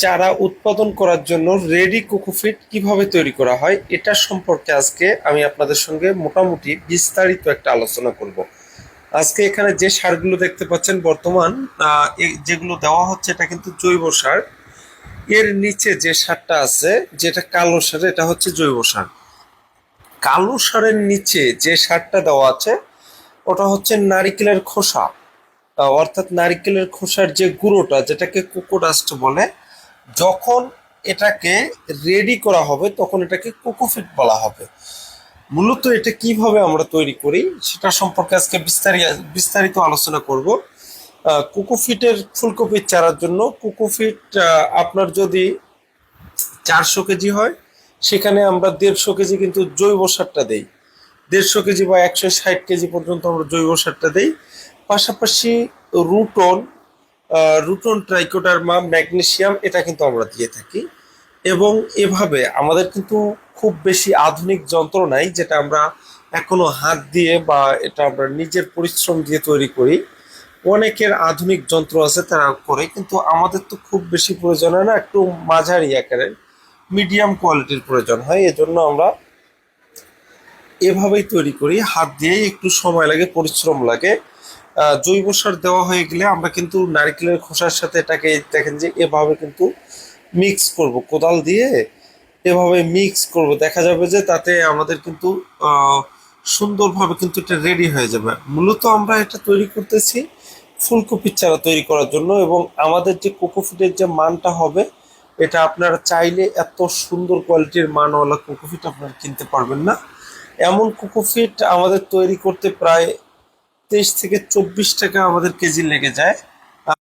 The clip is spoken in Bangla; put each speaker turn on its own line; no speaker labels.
চারা উৎপাদন করার জন্য রেডি কোকোপিট কিভাবে তৈরি করা হয় এটা সম্পর্কে আজকে আমি আপনাদের সঙ্গে মোটামুটি বিস্তারিত একটা আলোচনা করব। আজকে এখানে যে সারগুলো দেখতে পাচ্ছেন বর্তমান যেগুলো দেওয়া হচ্ছে এটা কিন্তু জৈব সার। এর নিচে যে সারটা আছে যেটা কালো সার, এটা হচ্ছে জৈব সার। কালো সারের নিচে যে সারটা দেওয়া আছে ওটা হচ্ছে নারিকেলের খোসা, অর্থাৎ নারিকেলের খোসার যে গুঁড়োটা যেটাকে কোকোডাস্ট বলে। যখন এটাকে রেডি করা হবে তখন এটাকে কোকোপিট বলা হবে। মূলত এটা কিভাবে আমরা তৈরি করি সেটা সম্পর্কে আজকে বিস্তারিত আলোচনা করব। কোকোপিটের ফুলকপির চারার জন্য কোকোপিট আপনার যদি 400 কেজি হয় সেখানে আমরা 150 কেজি কিন্তু জৈব সারটা দেই। 150 কেজি বা 160 কেজি পর্যন্ত আমরা জৈব সারটা দেই। পাশাপাশি রুটন, রুটন ট্রাইকোডার্মা ম্যাগনেসিয়াম এটা কিন্তু আমরা দিয়ে থাকি। এবং এভাবে আমাদের কিন্তু খুব বেশি আধুনিক যন্ত্র নাই যেটা আমরা এখনো হাত দিয়ে বা এটা আমরা নিজের পরিশ্রম দিয়ে তৈরি করি। অনেকের আধুনিক যন্ত্র আছে তারা করে, কিন্তু আমাদের তো খুব বেশি প্রয়োজন হয় না, একটু মাঝারি আকারের মিডিয়াম কোয়ালিটির প্রয়োজন হয়। এজন্য আমরা এভাবেই তৈরি করি, হাত দিয়েই, একটু সময় লাগে, পরিশ্রম লাগে। জৈব সার দেওয়া হয়ে গেলে আমরা কিন্তু নারকেলের খোসার সাথে এটাকে দেখেন যে এভাবে কিন্তু মিক্স করব কোদাল দিয়ে, এভাবে মিক্স করব, দেখা যাবে যে তাতে আমাদের কিন্তু সুন্দরভাবে কিন্তু এটা রেডি হয়ে যাবে। মূলত আমরা এটা তৈরি করতেছি ফুলকপির চারা তৈরি করার জন্য। এবং আমাদের যে কোকোপিটের যে মানটা হবে এটা আপনারা চাইলে এত সুন্দর কোয়ালিটির মানওয়ালা কোকোপিট আপনারা কিনতে পারবেন না। এমন কোকোপিট আমাদের তৈরি করতে প্রায় 23 থেকে 24 টাকা আমাদের কেজি লেগে যায়।